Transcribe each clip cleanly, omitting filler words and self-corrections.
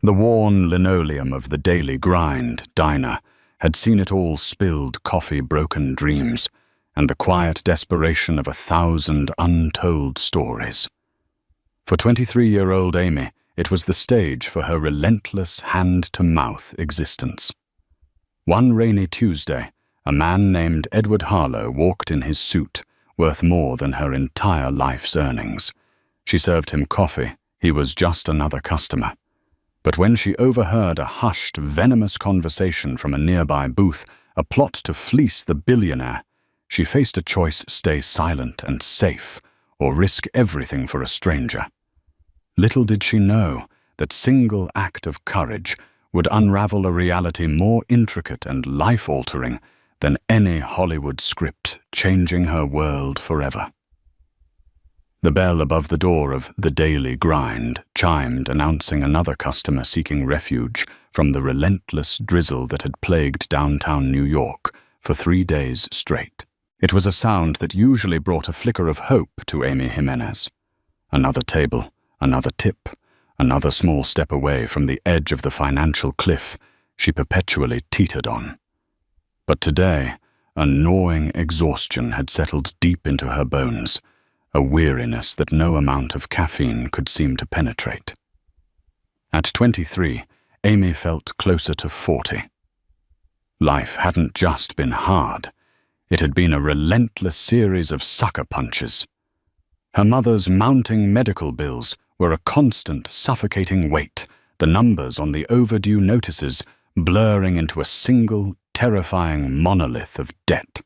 The worn linoleum of the Daily Grind diner had seen it all: spilled coffee, broken dreams, and the quiet desperation of 1,000 untold stories. For 23-year-old Amy, it was the stage for her relentless hand-to-mouth existence. One rainy Tuesday, a man named Edward Harlow walked in his suit, worth more than her entire life's earnings. She served him coffee. He was just another customer. But when she overheard a hushed, venomous conversation from a nearby booth, a plot to fleece the billionaire, she faced a choice: stay silent and safe, or risk everything for a stranger. Little did she know that single act of courage would unravel a reality more intricate and life-altering than any Hollywood script, changing her world forever. The bell above the door of the Daily Grind chimed, announcing another customer seeking refuge from the relentless drizzle that had plagued downtown New York for 3 days straight. It was a sound that usually brought a flicker of hope to Amy Jimenez. Another table, another tip, another small step away from the edge of the financial cliff she perpetually teetered on. But today, a gnawing exhaustion had settled deep into her bones, a weariness that no amount of caffeine could seem to penetrate. At 23, Amy felt closer to 40. Life hadn't just been hard. It had been a relentless series of sucker punches. Her mother's mounting medical bills were a constant, suffocating weight, the numbers on the overdue notices blurring into a single, terrifying monolith of debt.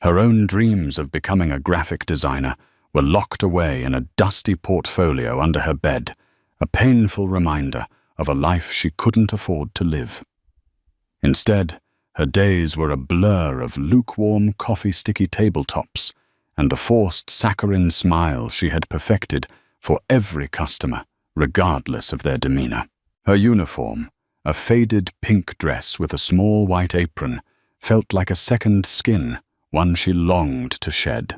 Her own dreams of becoming a graphic designer were locked away in a dusty portfolio under her bed, a painful reminder of a life she couldn't afford to live. Instead, her days were a blur of lukewarm coffee-sticky tabletops and the forced saccharine smile she had perfected for every customer, regardless of their demeanor. Her uniform, a faded pink dress with a small white apron, felt like a second skin, one she longed to shed.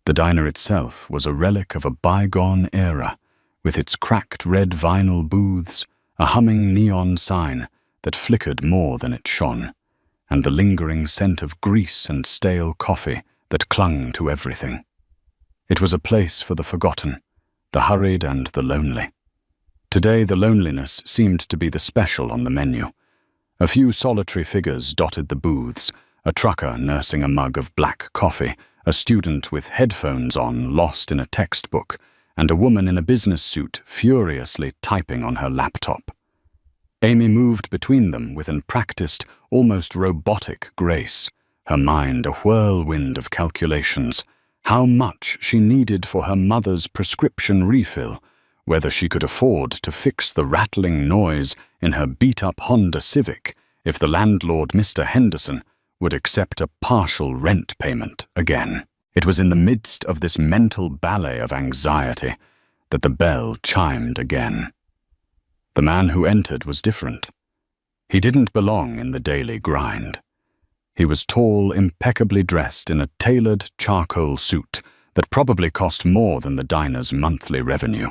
The diner itself was a relic of a bygone era, with its cracked red vinyl booths, a humming neon sign that flickered more than it shone, and the lingering scent of grease and stale coffee that clung to everything. It was a place for the forgotten, the hurried and the lonely. Today, the loneliness seemed to be the special on the menu. A few solitary figures dotted the booths, a trucker nursing a mug of black coffee, a student with headphones on lost in a textbook, and a woman in a business suit furiously typing on her laptop. Amy moved between them with an practiced, almost robotic grace, her mind a whirlwind of calculations: how much she needed for her mother's prescription refill, whether she could afford to fix the rattling noise in her beat-up Honda Civic if the landlord, Mr. Henderson, would accept a partial rent payment again. It was in the midst of this mental ballet of anxiety that the bell chimed again. The man who entered was different. He didn't belong in the Daily Grind. He was tall, impeccably dressed in a tailored charcoal suit that probably cost more than the diner's monthly revenue.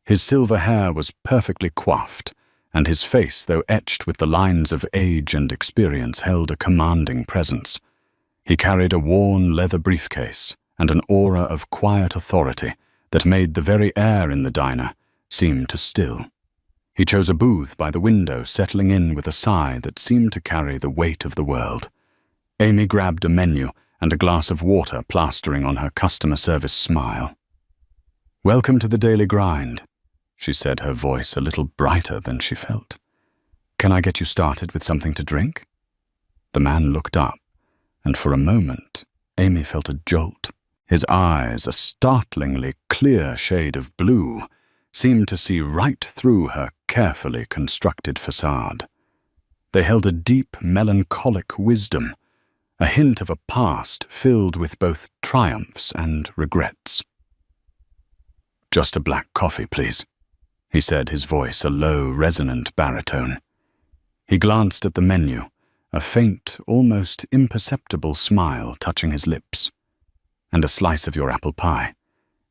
His silver hair was perfectly coiffed, and his face, though etched with the lines of age and experience, held a commanding presence. He carried a worn leather briefcase and an aura of quiet authority that made the very air in the diner seem to still. He chose a booth by the window, settling in with a sigh that seemed to carry the weight of the world. Amy grabbed a menu and a glass of water, plastering on her customer service smile. "Welcome to the Daily Grind," she said, her voice a little brighter than she felt. "Can I get you started with something to drink?" The man looked up, and for a moment, Amy felt a jolt. His eyes, a startlingly clear shade of blue, seemed to see right through her carefully constructed facade. They held a deep, melancholic wisdom, a hint of a past filled with both triumphs and regrets. "Just a black coffee, please," he said, his voice a low, resonant baritone. He glanced at the menu, a faint, almost imperceptible smile touching his lips. "And a slice of your apple pie.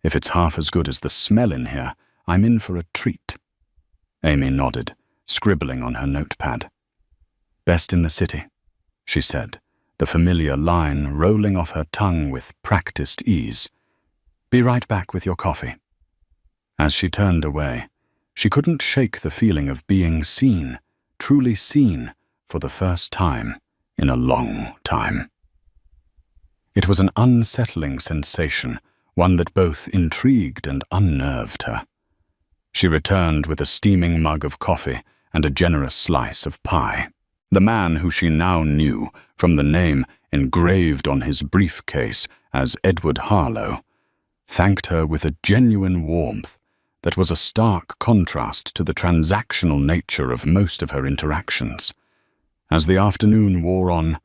If it's half as good as the smell in here, I'm in for a treat." Amy nodded, scribbling on her notepad. "Best in the city," she said, the familiar line rolling off her tongue with practiced ease. "Be right back with your coffee." As she turned away, she couldn't shake the feeling of being seen, truly seen, for the first time in a long time. It was an unsettling sensation, one that both intrigued and unnerved her. She returned with a steaming mug of coffee and a generous slice of pie. The man who she now knew from the name engraved on his briefcase as Edward Harlow thanked her with a genuine warmth that was a stark contrast to the transactional nature of most of her interactions. As the afternoon wore on,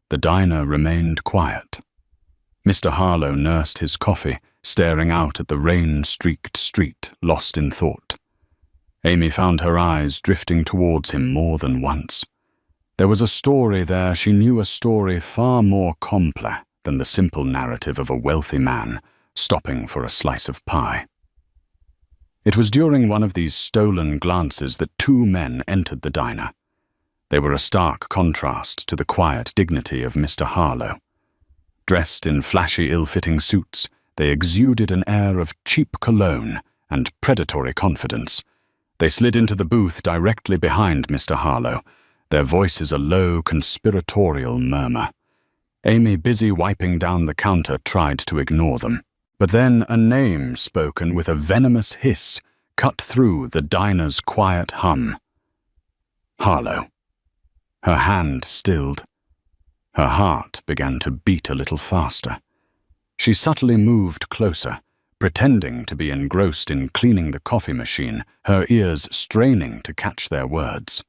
the diner remained quiet. Mr. Harlow nursed his coffee, staring out at the rain-streaked street, lost in thought. Amy found her eyes drifting towards him more than once. There was a story there, she knew, a story far more complex than the simple narrative of a wealthy man stopping for a slice of pie. It was during one of these stolen glances that two men entered the diner. They were a stark contrast to the quiet dignity of Mr. Harlow. Dressed in flashy, ill-fitting suits, they exuded an air of cheap cologne and predatory confidence. They slid into the booth directly behind Mr. Harlow, their voices a low, conspiratorial murmur. Amy, busy wiping down the counter, tried to ignore them. But then a name spoken with a venomous hiss cut through the diner's quiet hum. Harlow. Her hand stilled. Her heart began to beat a little faster. She subtly moved closer, pretending to be engrossed in cleaning the coffee machine, her ears straining to catch their words.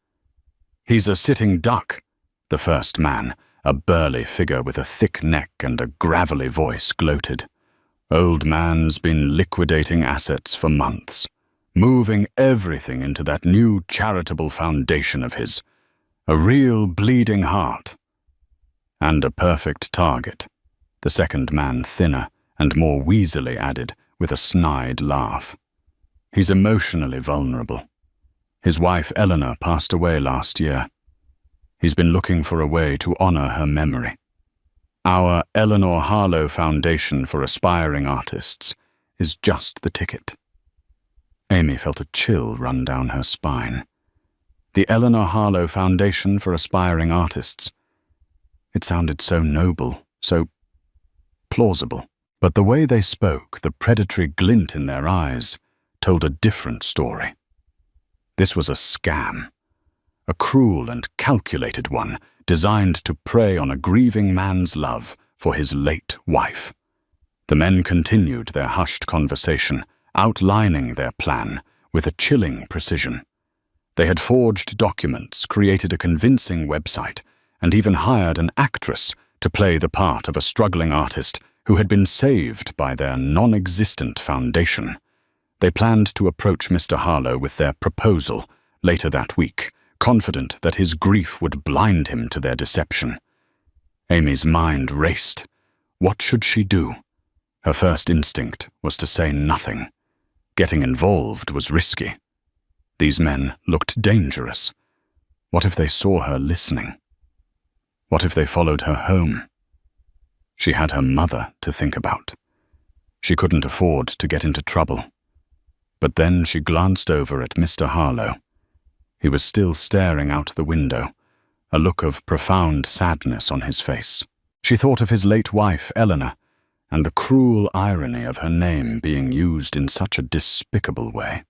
"He's a sitting duck," the first man, a burly figure with a thick neck and a gravelly voice, gloated. "Old man's been liquidating assets for months, moving everything into that new charitable foundation of his. A real bleeding heart. And a perfect target," the second man, thinner and more weaselly, added with a snide laugh. "He's emotionally vulnerable. His wife Eleanor passed away last year. He's been looking for a way to honor her memory. Our Eleanor Harlow Foundation for Aspiring Artists is just the ticket." Amy felt a chill run down her spine. The Eleanor Harlow Foundation for Aspiring Artists. It sounded so noble, so plausible. But the way they spoke, the predatory glint in their eyes, told a different story. This was a scam. A cruel and calculated one, designed to prey on a grieving man's love for his late wife. The men continued their hushed conversation, outlining their plan with a chilling precision. They had forged documents, created a convincing website, and even hired an actress to play the part of a struggling artist who had been saved by their non-existent foundation. They planned to approach Mr. Harlow with their proposal later that week, confident that his grief would blind him to their deception. Amy's mind raced. What should she do? Her first instinct was to say nothing. Getting involved was risky. These men looked dangerous. What if they saw her listening? What if they followed her home? She had her mother to think about. She couldn't afford to get into trouble. But then she glanced over at Mr. Harlow. He was still staring out the window, a look of profound sadness on his face. She thought of his late wife, Eleanor, and the cruel irony of her name being used in such a despicable way.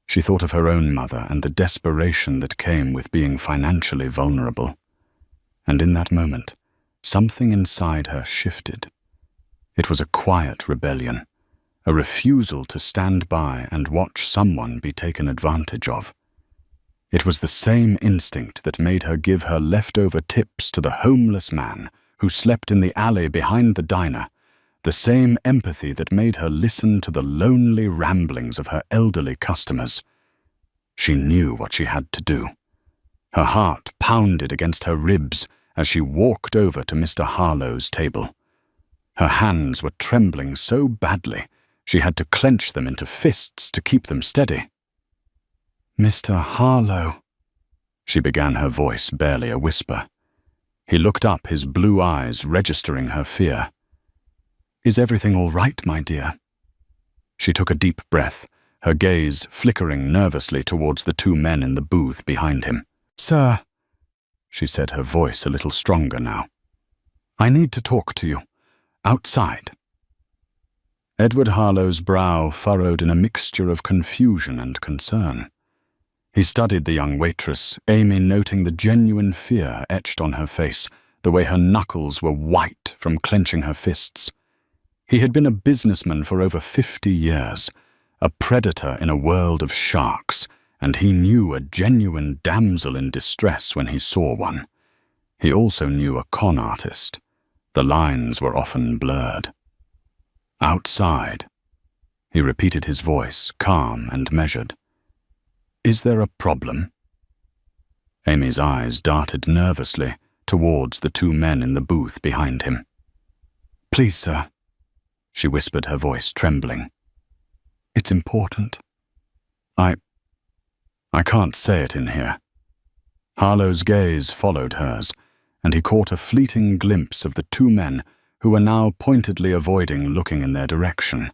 She thought of her own mother and the desperation that came with being financially vulnerable. And in that moment, something inside her shifted. It was a quiet rebellion, a refusal to stand by and watch someone be taken advantage of. It was the same instinct that made her give her leftover tips to the homeless man who slept in the alley behind the diner, the same empathy that made her listen to the lonely ramblings of her elderly customers. She knew what she had to do. Her heart pounded against her ribs as she walked over to Mr. Harlow's table. Her hands were trembling so badly she had to clench them into fists to keep them steady. Mr. Harlow, she began, her voice barely a whisper. He looked up, his blue eyes registering her fear. Is everything all right, my dear? She took a deep breath, her gaze flickering nervously towards the two men in the booth behind him. Sir, she said, her voice a little stronger now. I need to talk to you. Outside. Edward Harlow's brow furrowed in a mixture of confusion and concern. He studied the young waitress, Amy noting the genuine fear etched on her face, the way her knuckles were white from clenching her fists. He had been a businessman for over 50 years, a predator in a world of sharks, and he knew a genuine damsel in distress when he saw one. He also knew a con artist. The lines were often blurred. Outside, he repeated, his voice calm and measured. Is there a problem? Amy's eyes darted nervously towards the two men in the booth behind him. Please, sir, she whispered, her voice trembling. It's important. I can't say it in here. Harlow's gaze followed hers, and he caught a fleeting glimpse of the two men who were now pointedly avoiding looking in their direction.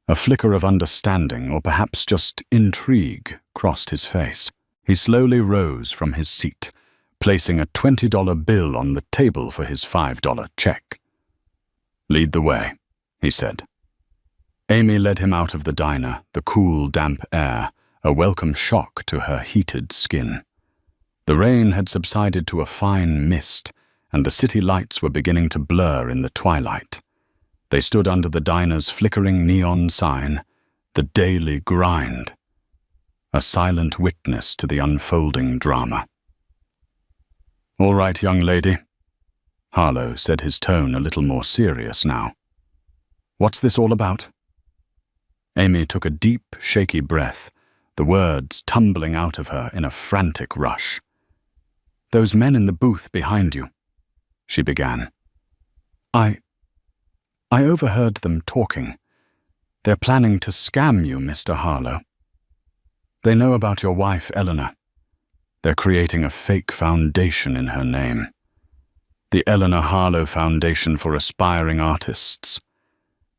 A flicker of understanding, or perhaps just intrigue, crossed his face. He slowly rose from his seat, placing a $20 bill on the table for his $5 check. Lead the way, he said. Amy led him out of the diner, the cool, damp air, a welcome shock to her heated skin. The rain had subsided to a fine mist, and the city lights were beginning to blur in the twilight. They stood under the diner's flickering neon sign, The Daily Grind, a silent witness to the unfolding drama. All right, young lady, Harlow said, his tone a little more serious now. What's this all about? Amy took a deep, shaky breath, the words tumbling out of her in a frantic rush. Those men in the booth behind you, she began. I overheard them talking. They're planning to scam you, Mr. Harlow. They know about your wife, Eleanor. They're creating a fake foundation in her name. The Eleanor Harlow Foundation for Aspiring Artists.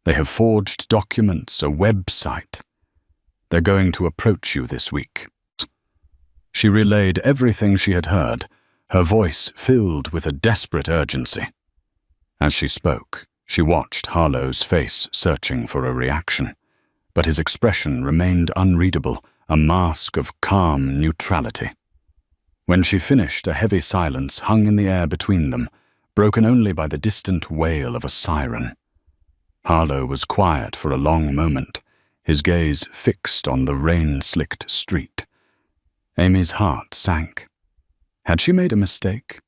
They have forged documents, a website. They're going to approach you this week. She relayed everything she had heard, her voice filled with a desperate urgency. As she spoke, she watched Harlow's face, searching for a reaction, but his expression remained unreadable, a mask of calm neutrality. When she finished, a heavy silence hung in the air between them, broken only by the distant wail of a siren. Harlow was quiet for a long moment, his gaze fixed on the rain-slicked street. Amy's heart sank. Had she made a mistake?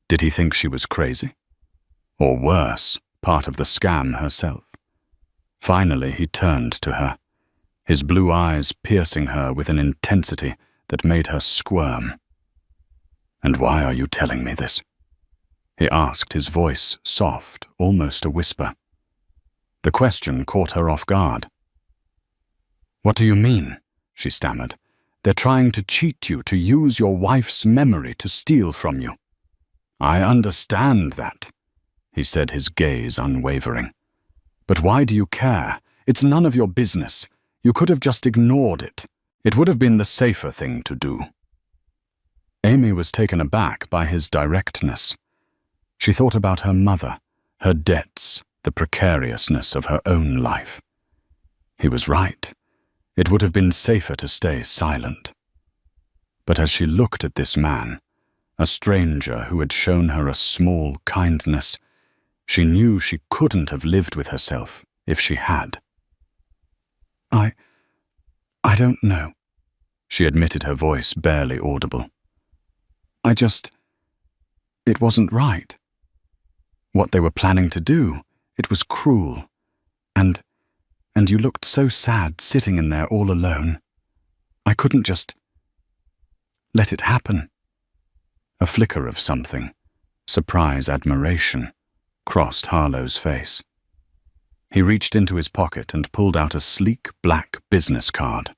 Did he think she was crazy? Or worse, part of the scam herself? Finally, he turned to her, his blue eyes piercing her with an intensity that made her squirm. And why are you telling me this? He asked, his voice soft, almost a whisper. The question caught her off guard. What do you mean? She stammered. They're trying to cheat you, to use your wife's memory to steal from you. I understand that, he said, his gaze unwavering. But why do you care? It's none of your business. You could have just ignored it. It would have been the safer thing to do. Amy was taken aback by his directness. She thought about her mother, her debts, the precariousness of her own life. He was right. It would have been safer to stay silent. But as she looked at this man, a stranger who had shown her a small kindness, she knew she couldn't have lived with herself if she had. I don't know, she admitted, her voice barely audible. It wasn't right. What they were planning to do, it was cruel. And you looked so sad sitting in there all alone. I couldn't just let it happen. A flicker of something, surprise, admiration, crossed Harlow's face. He reached into his pocket and pulled out a sleek black business card.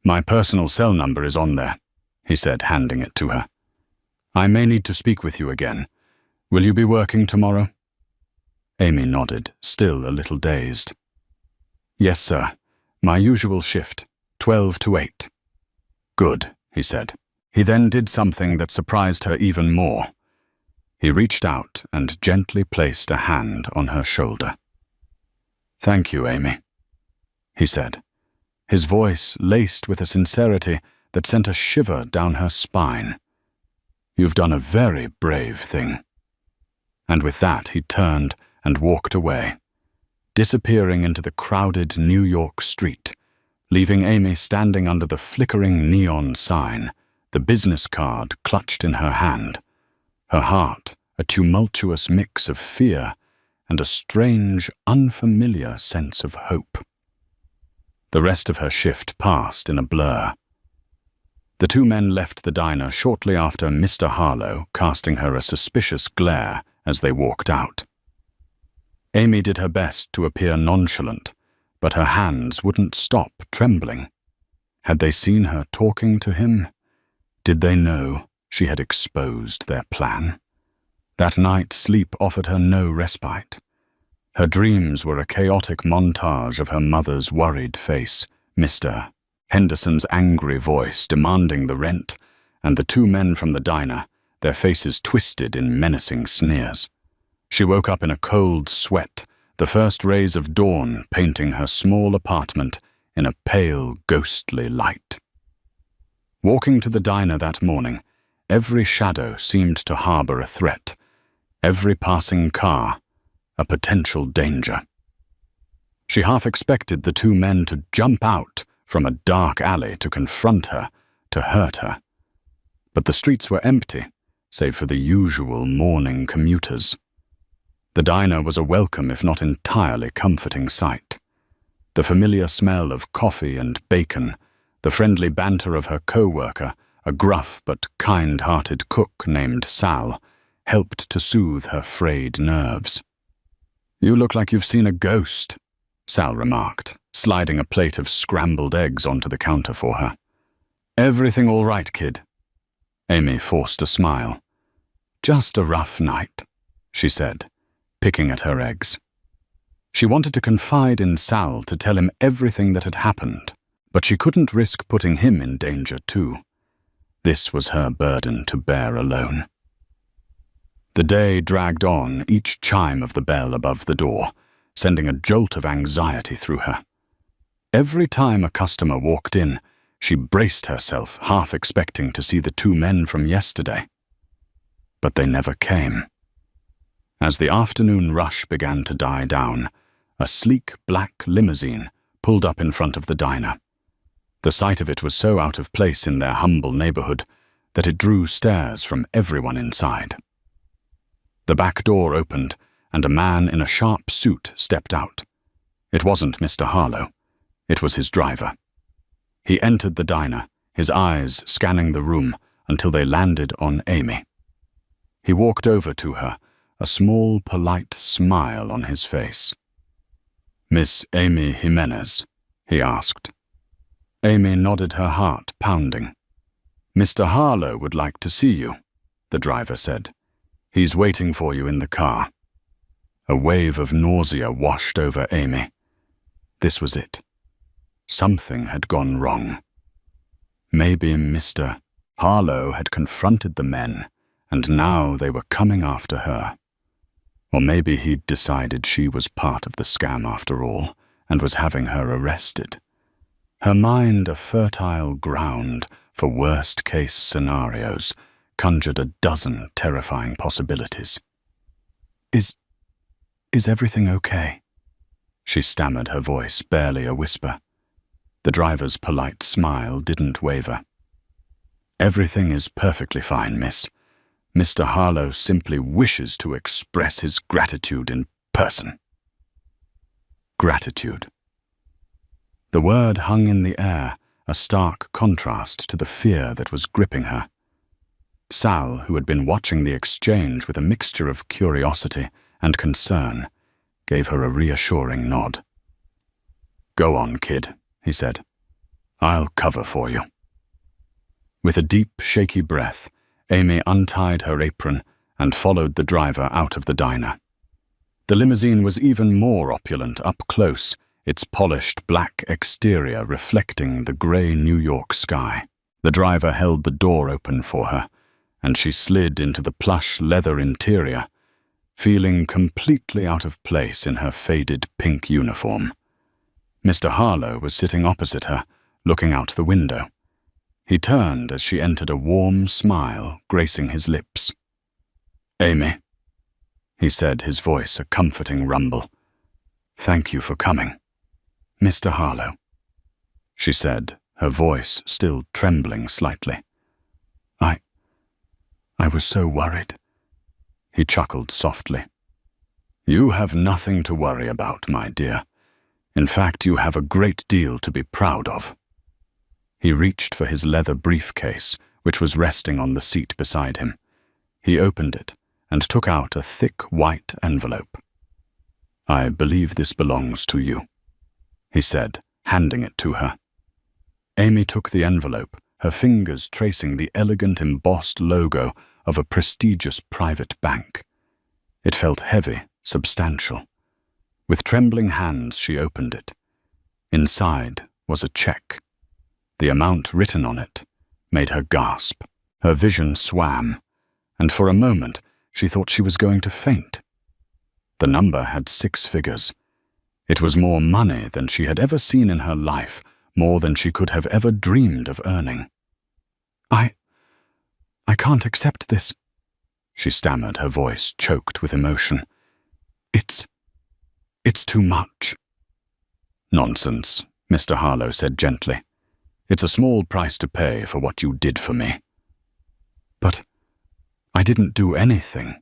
My personal cell number is on there, he said, handing it to her. I may need to speak with you again. Will you be working tomorrow? Amy nodded, still a little dazed. Yes, sir. My usual shift, 12 to 8. Good, he said. He then did something that surprised her even more. He reached out and gently placed a hand on her shoulder. Thank you, Amy, he said, his voice laced with a sincerity that sent a shiver down her spine. You've done a very brave thing. And with that he turned and walked away, disappearing into the crowded New York street, leaving Amy standing under the flickering neon sign, the business card clutched in her hand, her heart a tumultuous mix of fear and a strange, unfamiliar sense of hope. The rest of her shift passed in a blur. The two men left the diner shortly after Mr. Harlow casting her a suspicious glare as they walked out. Amy did her best to appear nonchalant, but her hands wouldn't stop trembling. Had they seen her talking to him? Did they know she had exposed their plan? That night, sleep offered her no respite. Her dreams were a chaotic montage of her mother's worried face, Mr. Henderson's angry voice demanding the rent, and the two men from the diner, their faces twisted in menacing sneers. She woke up in a cold sweat, the first rays of dawn painting her small apartment in a pale, ghostly light. Walking to the diner that morning, every shadow seemed to harbor a threat, every passing car a potential danger. She half expected the two men to jump out from a dark alley to confront her, to hurt her. But the streets were empty, save for the usual morning commuters. The diner was a welcome, if not entirely comforting sight. The familiar smell of coffee and bacon, the friendly banter of her co-worker, a gruff but kind-hearted cook named Sal, helped to soothe her frayed nerves. You look like you've seen a ghost, Sal remarked, sliding a plate of scrambled eggs onto the counter for her. Everything all right, kid? Amy forced a smile. Just a rough night, she said, picking at her eggs. She wanted to confide in Sal to tell him everything that had happened, but she couldn't risk putting him in danger too. This was her burden to bear alone. The day dragged on, each chime of the bell above the door, sending a jolt of anxiety through her. Every time a customer walked in, she braced herself, half expecting to see the two men from yesterday. But they never came. As the afternoon rush began to die down, a sleek black limousine pulled up in front of the diner. The sight of it was so out of place in their humble neighborhood that it drew stares from everyone inside. The back door opened, and a man in a sharp suit stepped out. It wasn't Mr. Harlow. It was his driver. He entered the diner, his eyes scanning the room until they landed on Amy. He walked over to her, a small, polite smile on his face. Miss Amy Jimenez, he asked. Amy nodded, her heart pounding. Mr. Harlow would like to see you, the driver said. He's waiting for you in the car. A wave of nausea washed over Amy. This was it. Something had gone wrong. Maybe Mr. Harlow had confronted the men, and now they were coming after her. Or maybe he'd decided she was part of the scam after all, and was having her arrested. Her mind, a fertile ground for worst-case scenarios, conjured a dozen terrifying possibilities. Is everything okay? She stammered, her voice barely a whisper. The driver's polite smile didn't waver. Everything is perfectly fine, miss. Mr. Harlow simply wishes to express his gratitude in person. Gratitude. The word hung in the air, a stark contrast to the fear that was gripping her. Sal, who had been watching the exchange with a mixture of curiosity and concern, gave her a reassuring nod. Go on, kid, he said. I'll cover for you." With a deep, shaky breath, Amy untied her apron and followed the driver out of the diner. The limousine was even more opulent up close, its polished black exterior reflecting the grey New York sky. The driver held the door open for her, and she slid into the plush leather interior, feeling completely out of place in her faded pink uniform. Mr. Harlow was sitting opposite her, looking out the window. He turned as she entered, a warm smile gracing his lips. "Amy," he said, his voice a comforting rumble. "Thank you for coming." "Mr. Harlow," she said, her voice still trembling slightly. I was so worried." He chuckled softly. "You have nothing to worry about, my dear. In fact, you have a great deal to be proud of." He reached for his leather briefcase, which was resting on the seat beside him. He opened it and took out a thick white envelope. "I believe this belongs to you," he said, handing it to her. Amy took the envelope, her fingers tracing the elegant embossed logo of a prestigious private bank. It felt heavy, substantial. With trembling hands, she opened it. Inside was a check. The amount written on it made her gasp. Her vision swam, and for a moment she thought she was going to faint. The number had 6 figures. It was more money than she had ever seen in her life, more than she could have ever dreamed of earning. I can't accept this," she stammered, her voice choked with emotion. It's too much." "Nonsense," Mr. Harlow said gently. "It's a small price to pay for what you did for me." "But I didn't do anything,"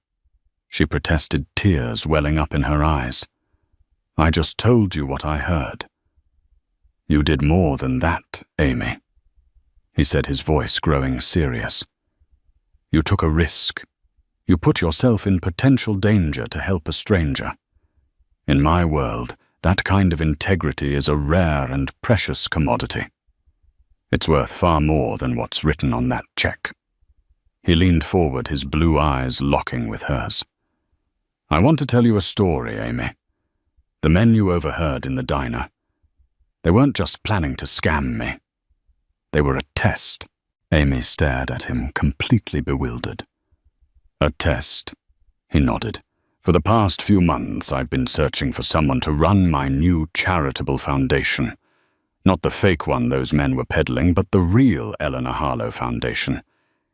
she protested, tears welling up in her eyes. "I just told you what I heard." "You did more than that, Amy," he said, his voice growing serious. "You took a risk. You put yourself in potential danger to help a stranger. In my world, that kind of integrity is a rare and precious commodity. It's worth far more than what's written on that check." He leaned forward, his blue eyes locking with hers. "I want to tell you a story, Amy. The men you overheard in the diner, they weren't just planning to scam me. They were a test." Amy stared at him, completely bewildered. "A test?" He nodded. "For the past few months, I've been searching for someone to run my new charitable foundation. Not the fake one those men were peddling, but the real Eleanor Harlow Foundation.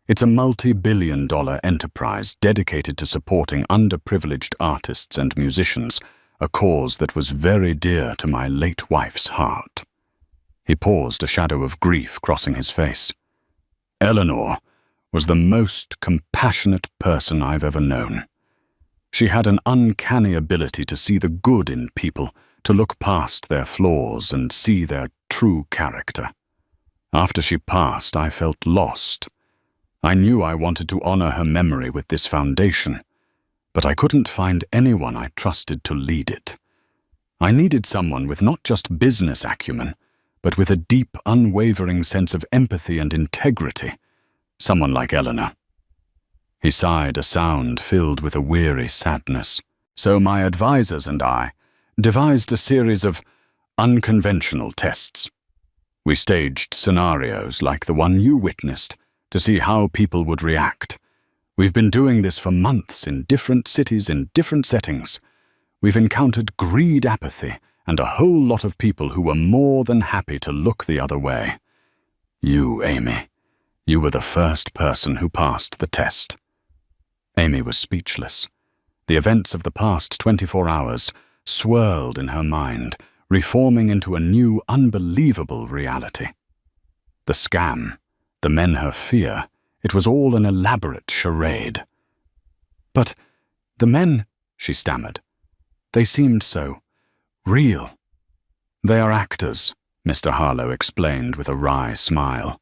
It's a multi-billion-dollar enterprise dedicated to supporting underprivileged artists and musicians, a cause that was very dear to my late wife's heart." He paused, a shadow of grief crossing his face. "Eleanor was the most compassionate person I've ever known. She had an uncanny ability to see the good in people, to look past their flaws and see their true character. After she passed, I felt lost. I knew I wanted to honor her memory with this foundation, but I couldn't find anyone I trusted to lead it. I needed someone with not just business acumen, but with a deep, unwavering sense of empathy and integrity. Someone like Eleanor." He sighed, a sound filled with a weary sadness. "So my advisors and I devised a series of unconventional tests. We staged scenarios like the one you witnessed to see how people would react. We've been doing this for months in different cities in different settings. We've encountered greed, apathy, and a whole lot of people who were more than happy to look the other way. You, Amy, you were the first person who passed the test." Amy was speechless. The events of the past 24 hours swirled in her mind, reforming into a new, unbelievable reality. The scam, the men her fear, it was all an elaborate charade. "But the men," she stammered, "they seemed so real." "They are actors," Mr. Harlow explained with a wry smile.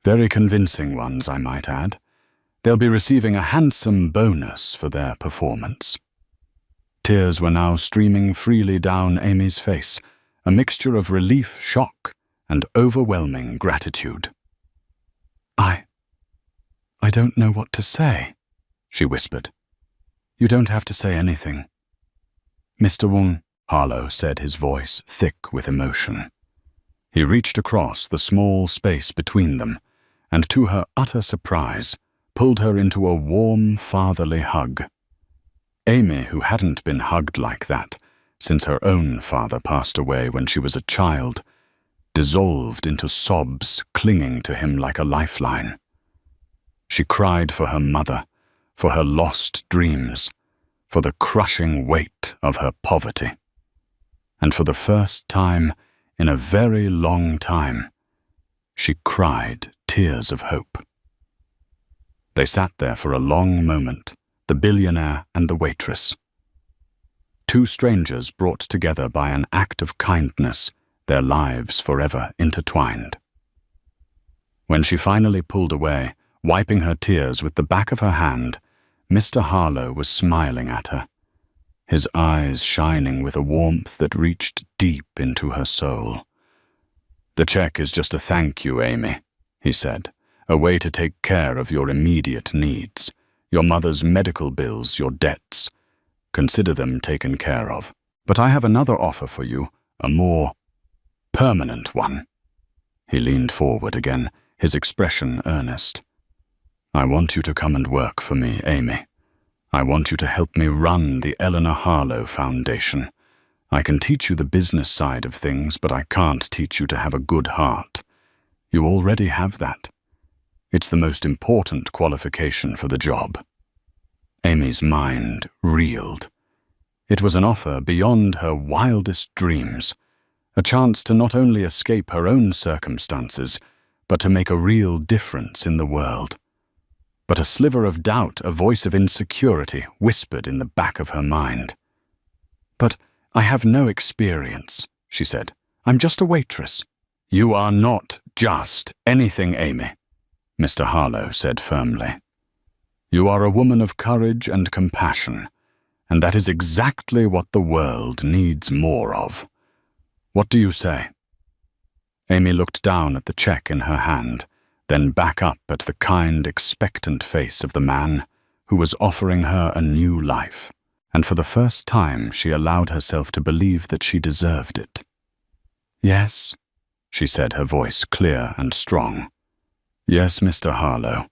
"Very convincing ones, I might add. They'll be receiving a handsome bonus for their performance." Tears were now streaming freely down Amy's face, a mixture of relief, shock, and overwhelming gratitude. I don't know what to say, she whispered. You don't have to say anything. Mr. Wong, Harlow said, his voice thick with emotion. He reached across the small space between them, and to her utter surprise, pulled her into a warm, fatherly hug. Amy, who hadn't been hugged like that since her own father passed away when she was a child, dissolved into sobs, clinging to him like a lifeline. She cried for her mother, for her lost dreams, for the crushing weight of her poverty. And for the first time in a very long time, she cried tears of hope. They sat there for a long moment, the billionaire and the waitress. Two strangers brought together by an act of kindness, their lives forever intertwined. When she finally pulled away, wiping her tears with the back of her hand, Mr. Harlow was smiling at her, his eyes shining with a warmth that reached deep into her soul. The check is just a thank you, Amy, he said, a way to take care of your immediate needs, your mother's medical bills, your debts. Consider them taken care of. But I have another offer for you, a more permanent one. He leaned forward again, his expression earnest. I want you to come and work for me, Amy. I want you to help me run the Eleanor Harlow Foundation. I can teach you the business side of things, but I can't teach you to have a good heart. You already have that. It's the most important qualification for the job. Amy's mind reeled. It was an offer beyond her wildest dreams, a chance to not only escape her own circumstances, but to make a real difference in the world. But a sliver of doubt, a voice of insecurity, whispered in the back of her mind. But I have no experience, she said. I'm just a waitress. You are not just anything, Amy, Mr. Harlow said firmly. You are a woman of courage and compassion, and that is exactly what the world needs more of. What do you say? Amy looked down at the check in her hand, then back up at the kind, expectant face of the man who was offering her a new life, and for the first time she allowed herself to believe that she deserved it. Yes, she said, her voice clear and strong. Yes, Mr. Harlow,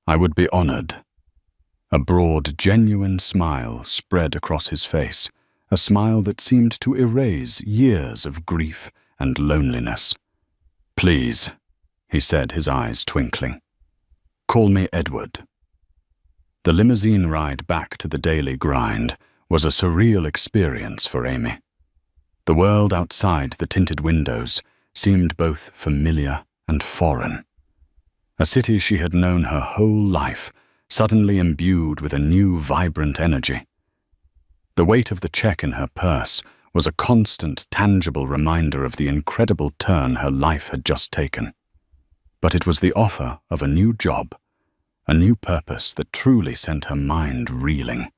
I would be honored. A broad, genuine smile spread across his face, a smile that seemed to erase years of grief and loneliness. Please, he said, his eyes twinkling. Call me Edward. The limousine ride back to the daily grind was a surreal experience for Amy. The world outside the tinted windows seemed both familiar and foreign. A city she had known her whole life, suddenly imbued with a new, vibrant energy. The weight of the check in her purse was a constant, tangible reminder of the incredible turn her life had just taken. But it was the offer of a new job, a new purpose that truly sent her mind reeling.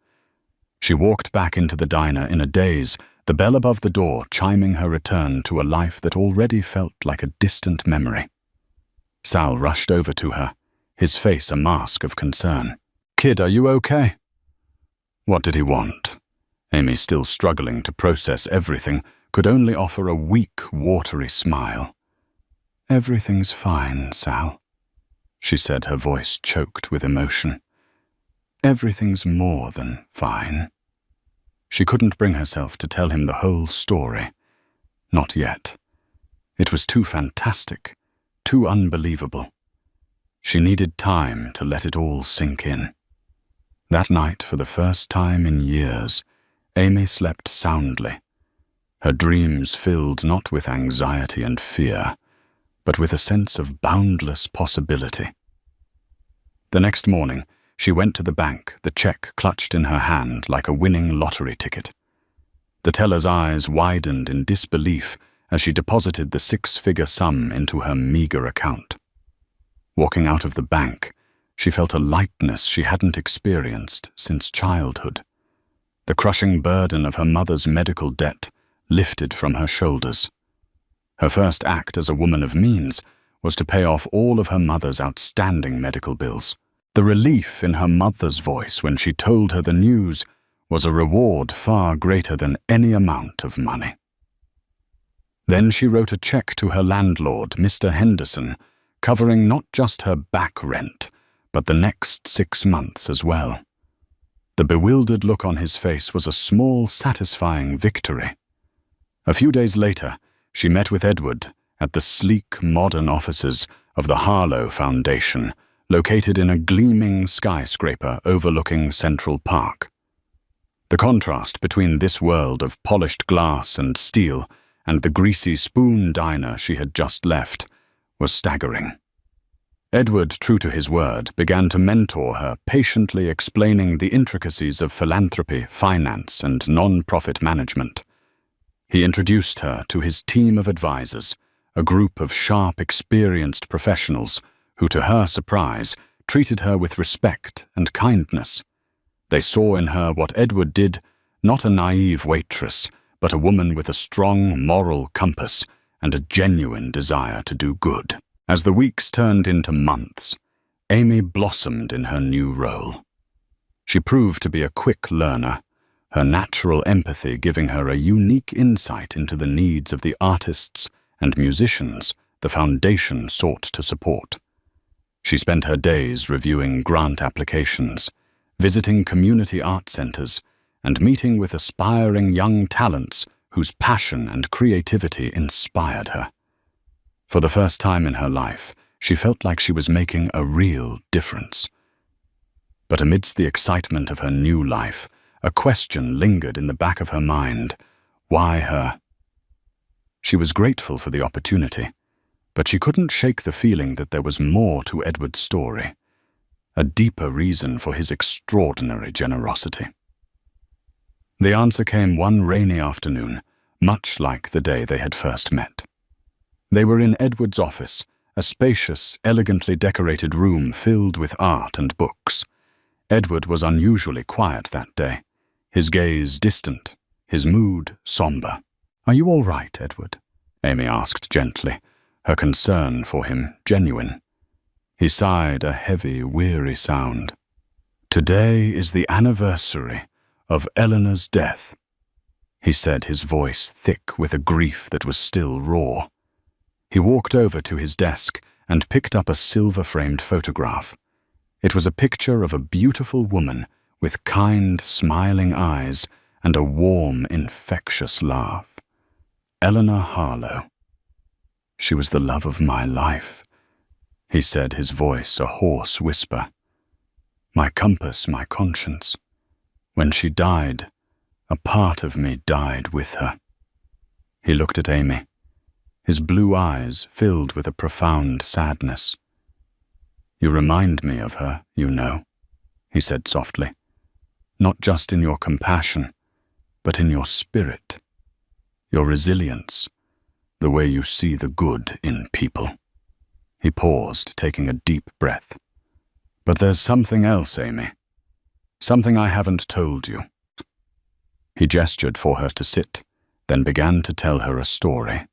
She walked back into the diner in a daze, the bell above the door chiming her return to a life that already felt like a distant memory. Sal rushed over to her, his face a mask of concern. Kid, are you okay? What did he want? Amy, still struggling to process everything, could only offer a weak, watery smile. Everything's fine, Sal, she said, her voice choked with emotion. Everything's more than fine. She couldn't bring herself to tell him the whole story. Not yet. It was too fantastic, too unbelievable. She needed time to let it all sink in. That night, for the first time in years, Amy slept soundly, her dreams filled not with anxiety and fear, but with a sense of boundless possibility. The next morning, she went to the bank, the check clutched in her hand like a winning lottery ticket. The teller's eyes widened in disbelief as she deposited the six-figure sum into her meager account. Walking out of the bank, she felt a lightness she hadn't experienced since childhood. The crushing burden of her mother's medical debt lifted from her shoulders. Her first act as a woman of means was to pay off all of her mother's outstanding medical bills. The relief in her mother's voice when she told her the news was a reward far greater than any amount of money. Then she wrote a check to her landlord, Mr. Henderson, covering not just her back rent, but the next 6 months as well. The bewildered look on his face was a small, satisfying victory. A few days later, she met with Edward at the sleek, modern offices of the Harlow Foundation, located in a gleaming skyscraper overlooking Central Park. The contrast between this world of polished glass and steel and the greasy spoon diner she had just left was staggering. Edward, true to his word, began to mentor her, patiently explaining the intricacies of philanthropy, finance, and non-profit management. He introduced her to his team of advisors, a group of sharp, experienced professionals who, to her surprise, treated her with respect and kindness. They saw in her what Edward did, not a naive waitress, but a woman with a strong moral compass and a genuine desire to do good. As the weeks turned into months, Amy blossomed in her new role. She proved to be a quick learner, her natural empathy giving her a unique insight into the needs of the artists and musicians the foundation sought to support. She spent her days reviewing grant applications, visiting community art centers, and meeting with aspiring young talents whose passion and creativity inspired her. For the first time in her life, she felt like she was making a real difference. But amidst the excitement of her new life, a question lingered in the back of her mind. Why her? She was grateful for the opportunity, but she couldn't shake the feeling that there was more to Edward's story, a deeper reason for his extraordinary generosity. The answer came one rainy afternoon, much like the day they had first met. They were in Edward's office, a spacious, elegantly decorated room filled with art and books. Edward was unusually quiet that day, his gaze distant, his mood somber. "Are you all right, Edward?" Amy asked gently, her concern for him genuine. He sighed a heavy, weary sound. "Today is the anniversary of Eleanor's death," he said, his voice thick with a grief that was still raw. He walked over to his desk and picked up a silver-framed photograph. It was a picture of a beautiful woman with kind, smiling eyes and a warm, infectious laugh. Eleanor Harlow. "She was the love of my life," he said, his voice a hoarse whisper. "My compass, my conscience. When she died, a part of me died with her." He looked at Amy, his blue eyes filled with a profound sadness. "You remind me of her, you know," he said softly. "Not just in your compassion, but in your spirit, your resilience, the way you see the good in people." He paused, taking a deep breath. "But there's something else, Amy. Something I haven't told you." He gestured for her to sit, then began to tell her a story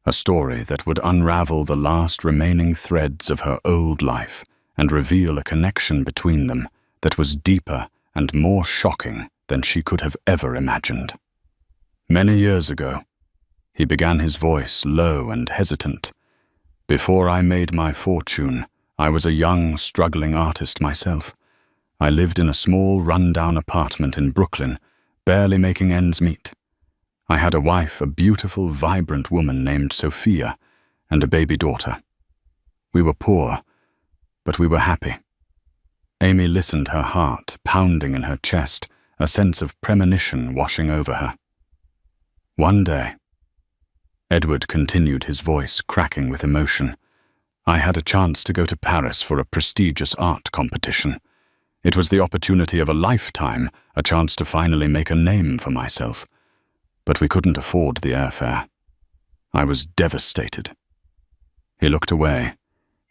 that would unravel the last remaining threads of her old life and reveal a connection between them that was deeper and more shocking than she could have ever imagined. "Many years ago," he began, his voice low and hesitant, "before I made my fortune, I was a young, struggling artist myself. I lived in a small, run-down apartment in Brooklyn, barely making ends meet. I had a wife, a beautiful, vibrant woman named Sophia, and a baby daughter. We were poor, but we were happy." Amy listened, her heart pounding in her chest, a sense of premonition washing over her. "One day," Edward continued, his voice cracking with emotion, "I had a chance to go to Paris for a prestigious art competition. It was the opportunity of a lifetime, a chance to finally make a name for myself. But we couldn't afford the airfare. I was devastated." He looked away,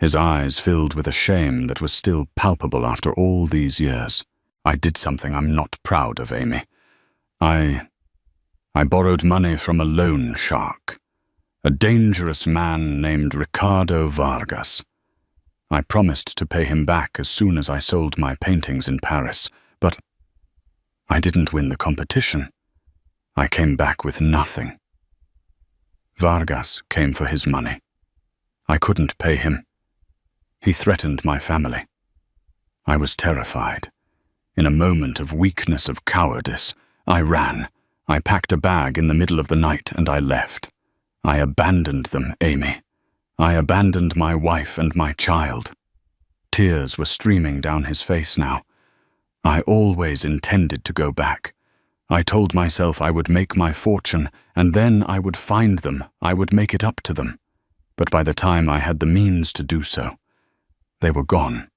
his eyes filled with a shame that was still palpable after all these years. "I did something I'm not proud of, Amy. I borrowed money from a loan shark, A dangerous man named Ricardo Vargas. I promised to pay him back as soon as I sold my paintings in Paris, but I didn't win the competition. I came back with nothing. Vargas came for his money. I couldn't pay him. He threatened my family. I was terrified. In a moment of weakness, of cowardice, I ran. I packed a bag in the middle of the night and I left. I abandoned them, Amy. I abandoned my wife and my child. Tears were streaming down his face now. I always intended to go back. I told myself I would make my fortune, and then I would find them, I would make it up to them. But by the time I had the means to do so, they were gone.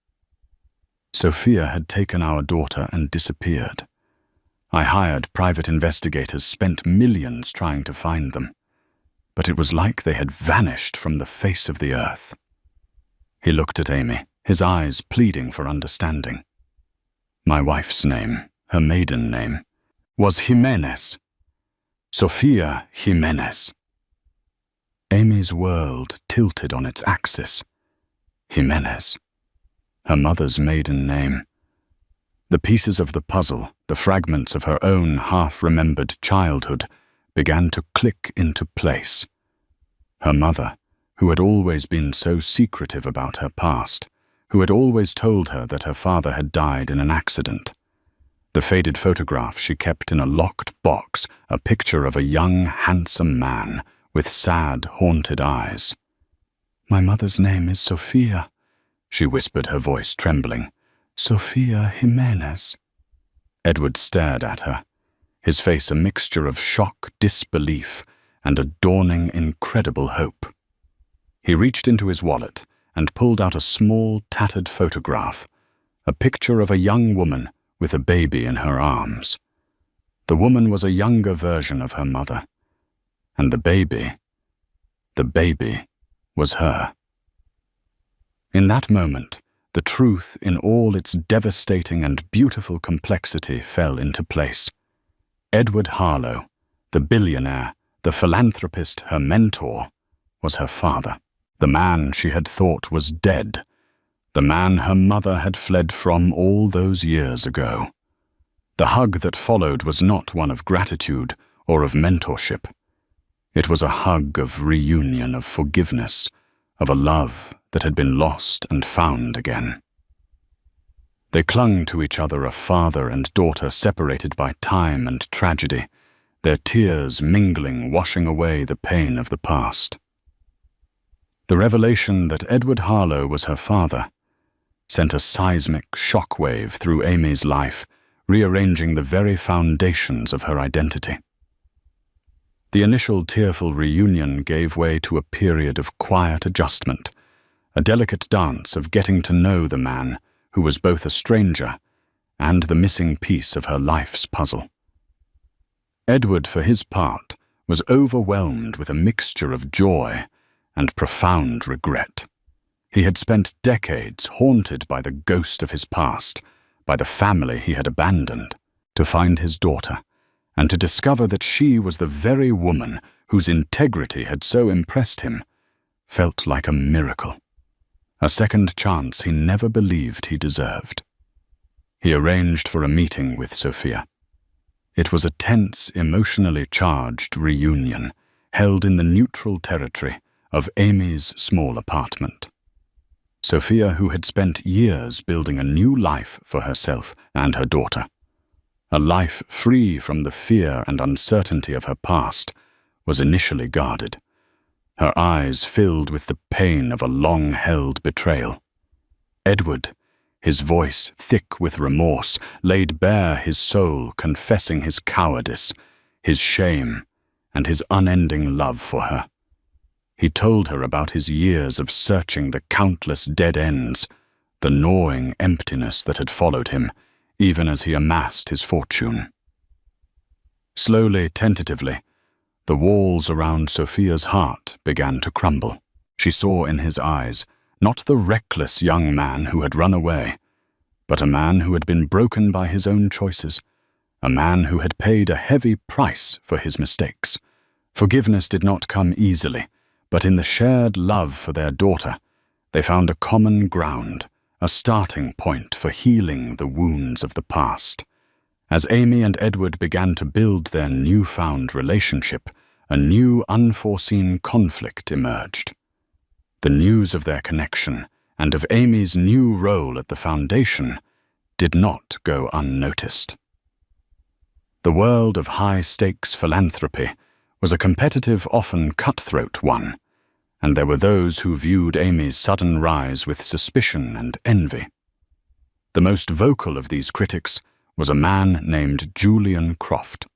Sophia had taken our daughter and disappeared. I hired private investigators, spent millions trying to find them. But it was like they had vanished from the face of the earth. He looked at Amy, his eyes pleading for understanding. My wife's name, her maiden name, was Jimenez. Sophia Jimenez. Amy's world tilted on its axis. Jimenez. Her mother's maiden name. The pieces of the puzzle, the fragments of her own half-remembered childhood, began to click into place. Her mother, who had always been so secretive about her past, who had always told her that her father had died in an accident. The faded photograph she kept in a locked box, a picture of a young, handsome man with sad, haunted eyes. "My mother's name is Sophia," she whispered, her voice trembling. "Sophia Jimenez." Edward stared at her, his face a mixture of shock, disbelief, and a dawning, incredible hope. He reached into his wallet and pulled out a small, tattered photograph, a picture of a young woman with a baby in her arms. The woman was a younger version of her mother, and the baby was her. In that moment, the truth in all its devastating and beautiful complexity fell into place. Edward Harlow, the billionaire, the philanthropist, her mentor, was her father. The man she had thought was dead. The man her mother had fled from all those years ago. The hug that followed was not one of gratitude or of mentorship. It was a hug of reunion, of forgiveness, of a love that had been lost and found again. They clung to each other, a father and daughter separated by time and tragedy, their tears mingling, washing away the pain of the past. The revelation that Edward Harlow was her father sent a seismic shockwave through Amy's life, rearranging the very foundations of her identity. The initial tearful reunion gave way to a period of quiet adjustment, a delicate dance of getting to know the man who was both a stranger and the missing piece of her life's puzzle. Edward, for his part, was overwhelmed with a mixture of joy and profound regret. He had spent decades haunted by the ghost of his past, by the family he had abandoned, to find his daughter, and to discover that she was the very woman whose integrity had so impressed him, felt like a miracle. A second chance he never believed he deserved. He arranged for a meeting with Sophia. It was a tense, emotionally charged reunion, held in the neutral territory of Amy's small apartment. Sophia, who had spent years building a new life for herself and her daughter, a life free from the fear and uncertainty of her past, was initially guarded, her eyes filled with the pain of a long-held betrayal. Edward, his voice thick with remorse, laid bare his soul, confessing his cowardice, his shame, and his unending love for her. He told her about his years of searching the countless dead ends, the gnawing emptiness that had followed him, even as he amassed his fortune. Slowly, tentatively, the walls around Sophia's heart began to crumble. She saw in his eyes not the reckless young man who had run away, but a man who had been broken by his own choices, a man who had paid a heavy price for his mistakes. Forgiveness did not come easily, but in the shared love for their daughter, they found a common ground, a starting point for healing the wounds of the past. As Amy and Edward began to build their newfound relationship, a new unforeseen conflict emerged. The news of their connection and of Amy's new role at the foundation did not go unnoticed. The world of high-stakes philanthropy was a competitive, often cutthroat one, and there were those who viewed Amy's sudden rise with suspicion and envy. The most vocal of these critics was a man named Julian Croft,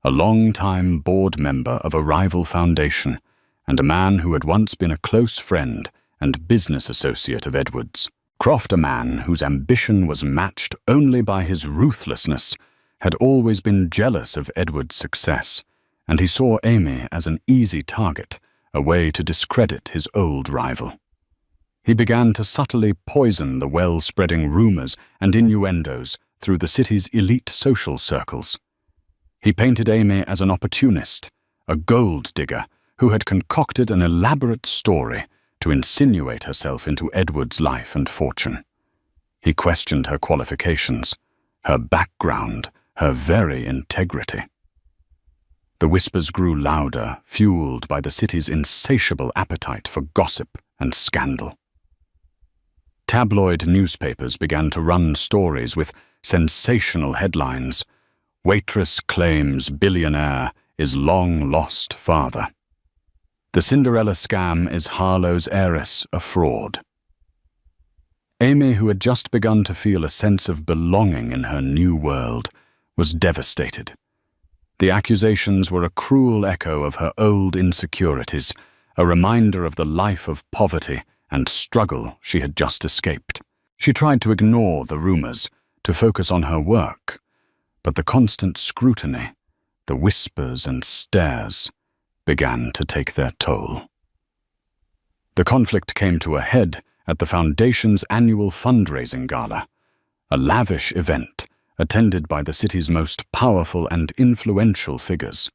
a long-time board member of a rival foundation and a man who had once been a close friend and business associate of Edward's. Croft, a man whose ambition was matched only by his ruthlessness, had always been jealous of Edward's success, and he saw Amy as an easy target, a way to discredit his old rival. He began to subtly poison the well-spreading rumors and innuendos through the city's elite social circles. He painted Amy as an opportunist, a gold digger who had concocted an elaborate story to insinuate herself into Edward's life and fortune. He questioned her qualifications, her background, her very integrity. The whispers grew louder, fueled by the city's insatiable appetite for gossip and scandal. Tabloid newspapers began to run stories with sensational headlines. Waitress claims billionaire is long-lost father. The Cinderella scam is Harlow's heiress a fraud. Amy, who had just begun to feel a sense of belonging in her new world, was devastated. The accusations were a cruel echo of her old insecurities, a reminder of the life of poverty and struggle she had just escaped. She tried to ignore the rumors, to focus on her work, but the constant scrutiny, the whispers and stares, began to take their toll. The conflict came to a head at the Foundation's annual fundraising gala, a lavish event attended by the city's most powerful and influential figures.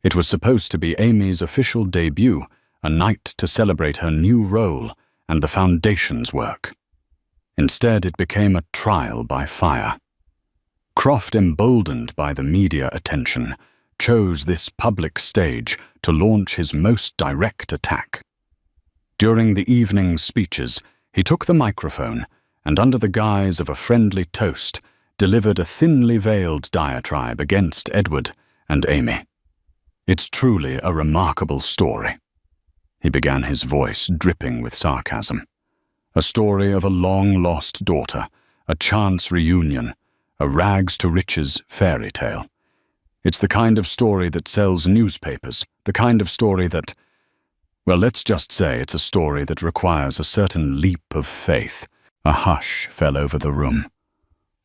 It was supposed to be Amy's official debut, a night to celebrate her new role and the Foundation's work. Instead, it became a trial by fire. Croft, emboldened by the media attention, chose this public stage to launch his most direct attack. During the evening's speeches, he took the microphone and, under the guise of a friendly toast, delivered a thinly veiled diatribe against Edward and Amy. "It's truly a remarkable story," he began, his voice dripping with sarcasm. "A story of a long-lost daughter, a chance reunion, a rags-to-riches fairy tale. It's the kind of story that sells newspapers, the kind of story that, well, let's just say it's a story that requires a certain leap of faith." A hush fell over the room.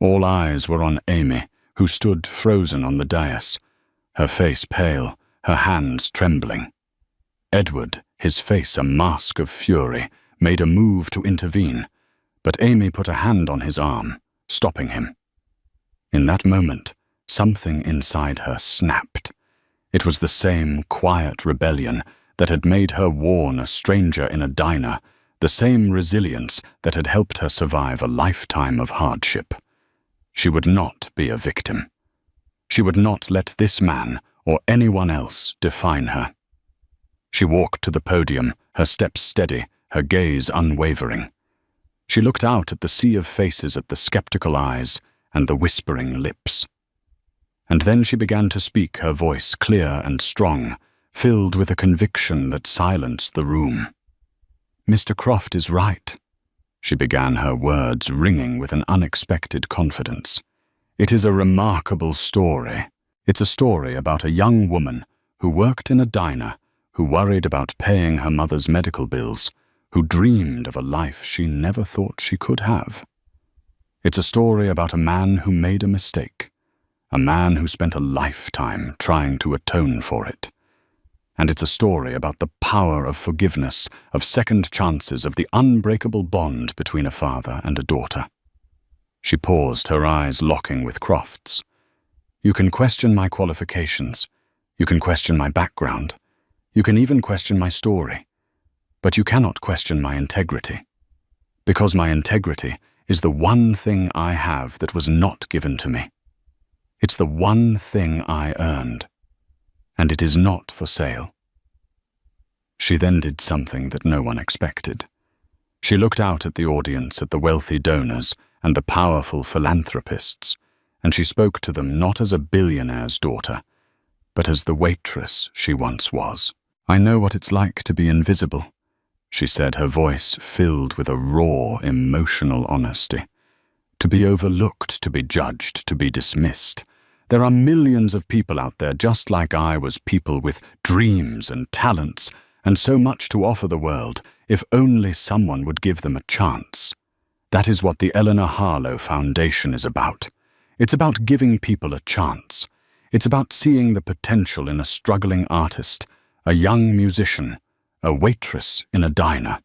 All eyes were on Amy, who stood frozen on the dais, her face pale, her hands trembling. Edward, his face a mask of fury, made a move to intervene, but Amy put a hand on his arm, stopping him. In that moment, something inside her snapped. It was the same quiet rebellion that had made her warn a stranger in a diner, the same resilience that had helped her survive a lifetime of hardship. She would not be a victim. She would not let this man or anyone else define her. She walked to the podium, her steps steady, her gaze unwavering. She looked out at the sea of faces, at the skeptical eyes and the whispering lips. And then she began to speak, her voice clear and strong, filled with a conviction that silenced the room. "Mr. Croft is right," she began, her words ringing with an unexpected confidence. "It is a remarkable story. It's a story about a young woman who worked in a diner, who worried about paying her mother's medical bills, who dreamed of a life she never thought she could have. It's a story about a man who made a mistake, a man who spent a lifetime trying to atone for it. And it's a story about the power of forgiveness, of second chances, of the unbreakable bond between a father and a daughter." She paused, her eyes locking with Croft's. "You can question my qualifications. You can question my background. You can even question my story, but you cannot question my integrity, because my integrity is the one thing I have that was not given to me. It's the one thing I earned, and it is not for sale." She then did something that no one expected. She looked out at the audience, at the wealthy donors and the powerful philanthropists, and she spoke to them not as a billionaire's daughter, but as the waitress she once was. "I know what it's like to be invisible," she said, her voice filled with a raw, emotional honesty. "To be overlooked, to be judged, to be dismissed. There are millions of people out there just like I was, people with dreams and talents, and so much to offer the world, if only someone would give them a chance. That is what the Eleanor Harlow Foundation is about. It's about giving people a chance. It's about seeing the potential in a struggling artist, a young musician, a waitress in a diner."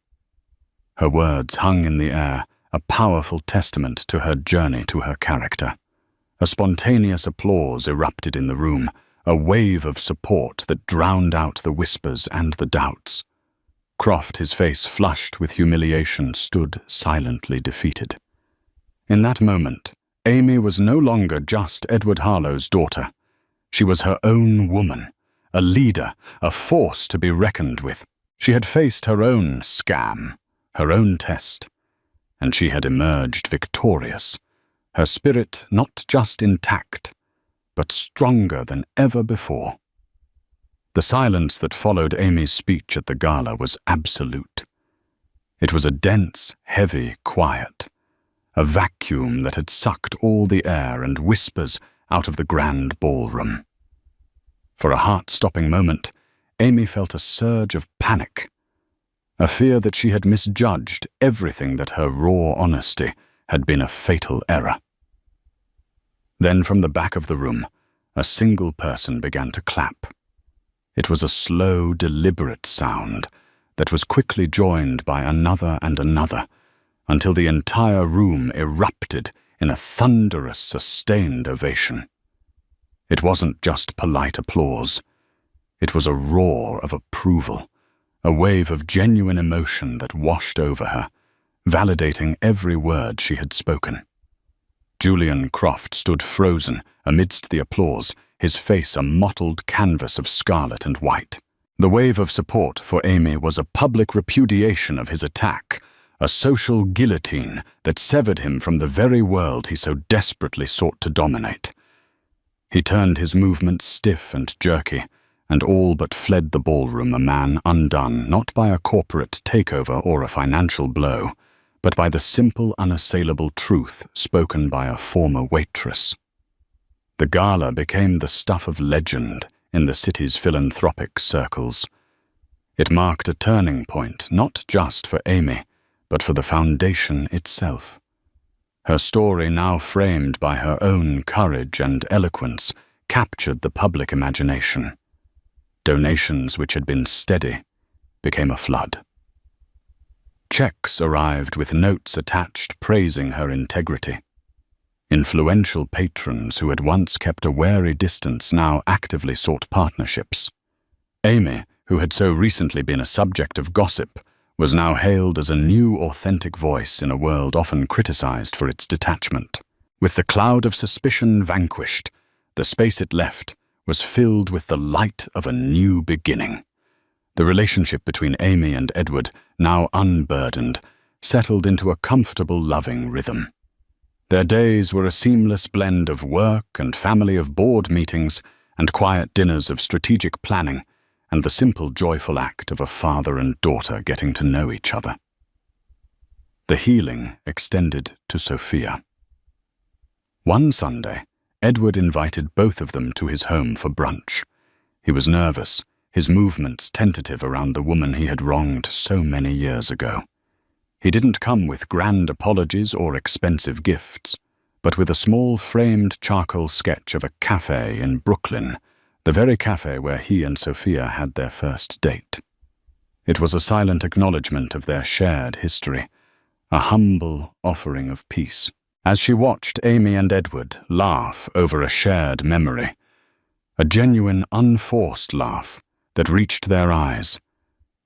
Her words hung in the air, a powerful testament to her journey, to her character. A spontaneous applause erupted in the room, a wave of support that drowned out the whispers and the doubts. Croft, his face flushed with humiliation, stood silently defeated. In that moment, Amy was no longer just Edward Harlow's daughter. She was her own woman, a leader, a force to be reckoned with. She had faced her own scam, her own test, and she had emerged victorious, her spirit not just intact, but stronger than ever before. The silence that followed Amy's speech at the gala was absolute. It was a dense, heavy quiet, a vacuum that had sucked all the air and whispers out of the grand ballroom. For a heart-stopping moment, Amy felt a surge of panic, a fear that she had misjudged everything, that her raw honesty had been a fatal error. Then from the back of the room, a single person began to clap. It was a slow, deliberate sound that was quickly joined by another and another, until the entire room erupted in a thunderous, sustained ovation. It wasn't just polite applause. It was a roar of approval, a wave of genuine emotion that washed over her, validating every word she had spoken. Julian Croft stood frozen amidst the applause, his face a mottled canvas of scarlet and white. The wave of support for Amy was a public repudiation of his attack, a social guillotine that severed him from the very world he so desperately sought to dominate. He turned his movements stiff and jerky, and all but fled the ballroom, a man undone not by a corporate takeover or a financial blow, but by the simple, unassailable truth spoken by a former waitress. The gala became the stuff of legend in the city's philanthropic circles. It marked a turning point, not just for Amy, but for the foundation itself. Her story, now framed by her own courage and eloquence, captured the public imagination. Donations which had been steady became a flood. Checks arrived with notes attached praising her integrity. Influential patrons who had once kept a wary distance now actively sought partnerships. Amy, who had so recently been a subject of gossip, was now hailed as a new, authentic voice in a world often criticized for its detachment. With the cloud of suspicion vanquished, the space it left was filled with the light of a new beginning. The relationship between Amy and Edward, now unburdened, settled into a comfortable, loving rhythm. Their days were a seamless blend of work and family, of board meetings and quiet dinners, of strategic planning, and the simple, joyful act of a father and daughter getting to know each other. The healing extended to Sophia. One Sunday, Edward invited both of them to his home for brunch. He was nervous, his movements tentative around the woman he had wronged so many years ago. He didn't come with grand apologies or expensive gifts, but with a small framed charcoal sketch of a cafe in Brooklyn, the very cafe where he and Sophia had their first date. It was a silent acknowledgement of their shared history, a humble offering of peace. As she watched Amy and Edward laugh over a shared memory, a genuine, unforced laugh that reached their eyes.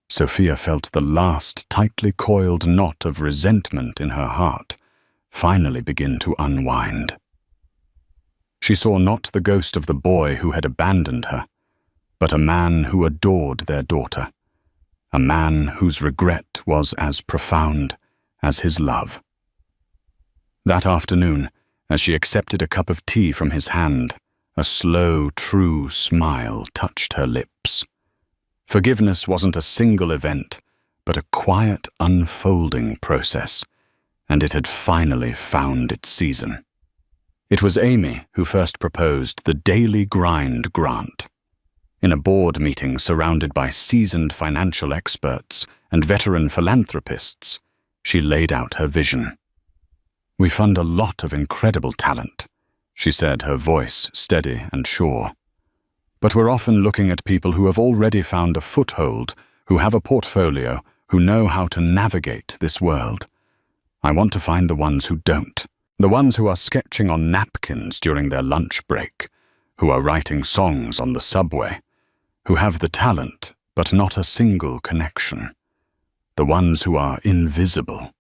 Sophia felt the last tightly coiled knot of resentment in her heart finally begin to unwind. She saw not the ghost of the boy who had abandoned her, but a man who adored their daughter, a man whose regret was as profound as his love. That afternoon, as she accepted a cup of tea from his hand, a slow, true smile touched her lips. Forgiveness wasn't a single event, but a quiet, unfolding process, and it had finally found its season. It was Amy who first proposed the Daily Grind grant. In a board meeting surrounded by seasoned financial experts and veteran philanthropists, she laid out her vision. "We fund a lot of incredible talent," she said, her voice steady and sure. "But we're often looking at people who have already found a foothold, who have a portfolio, who know how to navigate this world. I want to find the ones who don't. The ones who are sketching on napkins during their lunch break, who are writing songs on the subway, who have the talent but not a single connection. The ones who are invisible."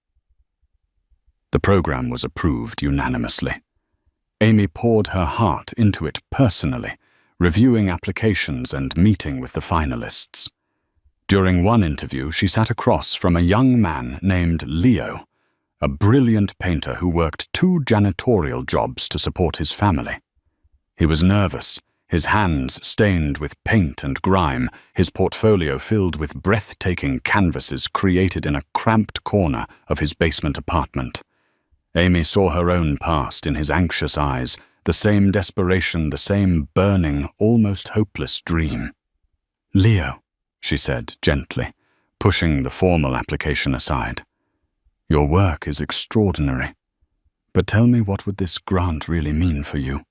The program was approved unanimously. Amy poured her heart into it personally, reviewing applications and meeting with the finalists. During one interview, she sat across from a young man named Leo, a brilliant painter who worked 2 janitorial jobs to support his family. He was nervous, his hands stained with paint and grime, his portfolio filled with breathtaking canvases created in a cramped corner of his basement apartment. Amy saw her own past in his anxious eyes, the same desperation, the same burning, almost hopeless dream. "Leo," she said gently, pushing the formal application aside. "Your work is extraordinary. But tell me, what would this grant really mean for you?"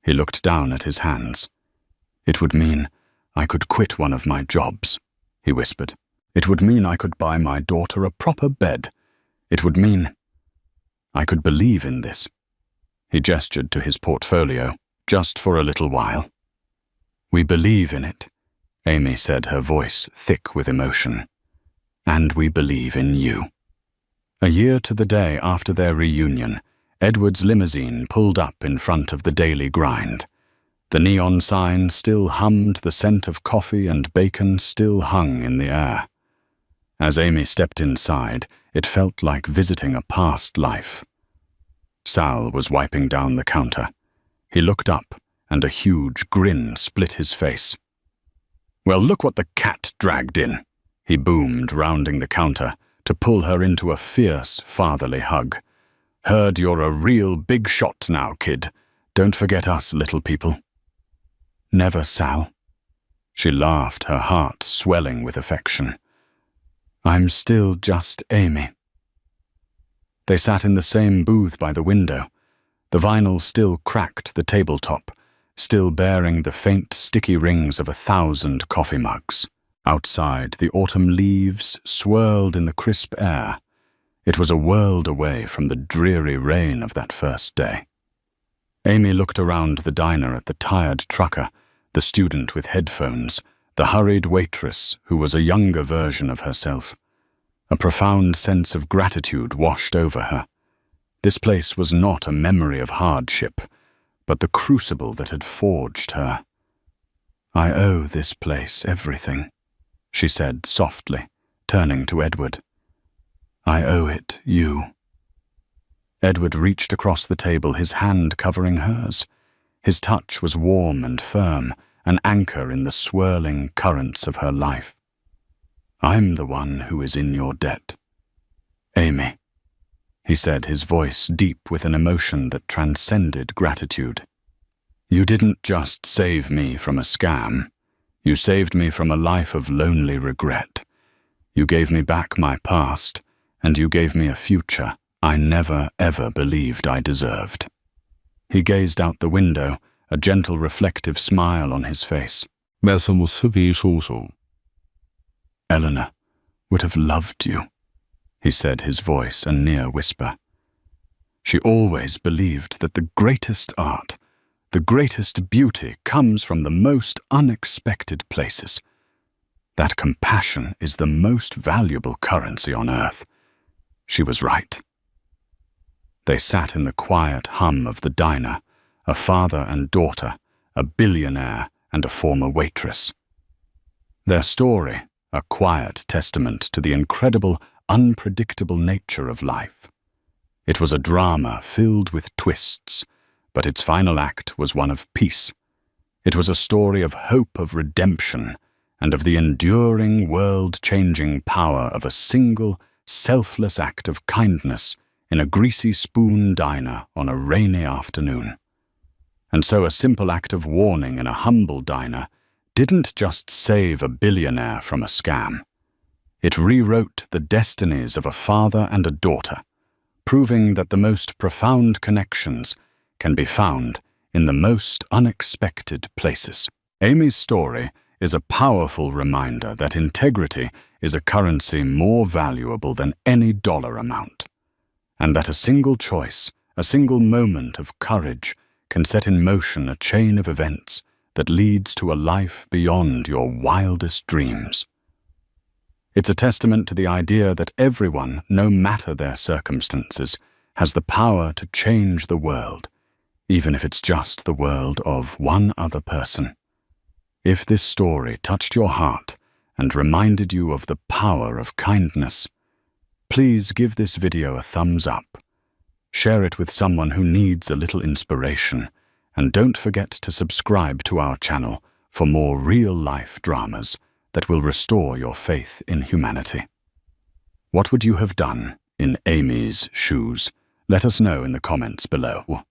He looked down at his hands. "It would mean I could quit one of my jobs," he whispered. "It would mean I could buy my daughter a proper bed. It would mean I could believe in this." He gestured to his portfolio, "just for a little while." "We believe in it," Amy said, her voice thick with emotion. "And we believe in you." A year to the day after their reunion, Edward's limousine pulled up in front of the Daily Grind. The neon sign still hummed, the scent of coffee and bacon still hung in the air. As Amy stepped inside, it felt like visiting a past life. Sal was wiping down the counter. He looked up, and a huge grin split his face. "Well, look what the cat dragged in," he boomed, rounding the counter, to pull her into a fierce, fatherly hug. "Heard you're a real big shot now, kid. Don't forget us, little people." "Never, Sal." She laughed, her heart swelling with affection. "I'm still just Amy." They sat in the same booth by the window, the vinyl still cracked the tabletop, still bearing the faint, sticky rings of 1,000 coffee mugs. Outside, the autumn leaves swirled in the crisp air. It was a world away from the dreary rain of that first day. Amy looked around the diner at the tired trucker, the student with headphones, the hurried waitress who was a younger version of herself. A profound sense of gratitude washed over her. This place was not a memory of hardship, but the crucible that had forged her. "I owe this place everything," she said softly, turning to Edward. "I owe it you." Edward reached across the table, his hand covering hers. His touch was warm and firm, an anchor in the swirling currents of her life. "I'm the one who is in your debt. Amy," he said, his voice deep with an emotion that transcended gratitude. "You didn't just save me from a scam. You saved me from a life of lonely regret. You gave me back my past, and you gave me a future I never, ever believed I deserved." He gazed out the window, a gentle reflective smile on his face. "Eleanor would have loved you," he said, his voice a near whisper. "She always believed that the greatest art, The greatest beauty comes from the most unexpected places. That compassion is the most valuable currency on earth. She was right. They sat in the quiet hum of the diner, a father and daughter, a billionaire and a former waitress. Their story, a quiet testament to the incredible, unpredictable nature of life. It was a drama filled with twists, but its final act was one of peace. It was a story of hope, of redemption, and of the enduring, world-changing power of a single, selfless act of kindness in a greasy spoon diner on a rainy afternoon. And so a simple act of warning in a humble diner didn't just save a billionaire from a scam. It rewrote the destinies of a father and a daughter, proving that the most profound connections can be found in the most unexpected places. Amy's story is a powerful reminder that integrity is a currency more valuable than any dollar amount, and that a single choice, a single moment of courage can set in motion a chain of events that leads to a life beyond your wildest dreams. It's a testament to the idea that everyone, no matter their circumstances, has the power to change the world, even if it's just the world of one other person. If this story touched your heart and reminded you of the power of kindness, please give this video a thumbs up. Share it with someone who needs a little inspiration, and don't forget to subscribe to our channel for more real-life dramas that will restore your faith in humanity. What would you have done in Amy's shoes? Let us know in the comments below.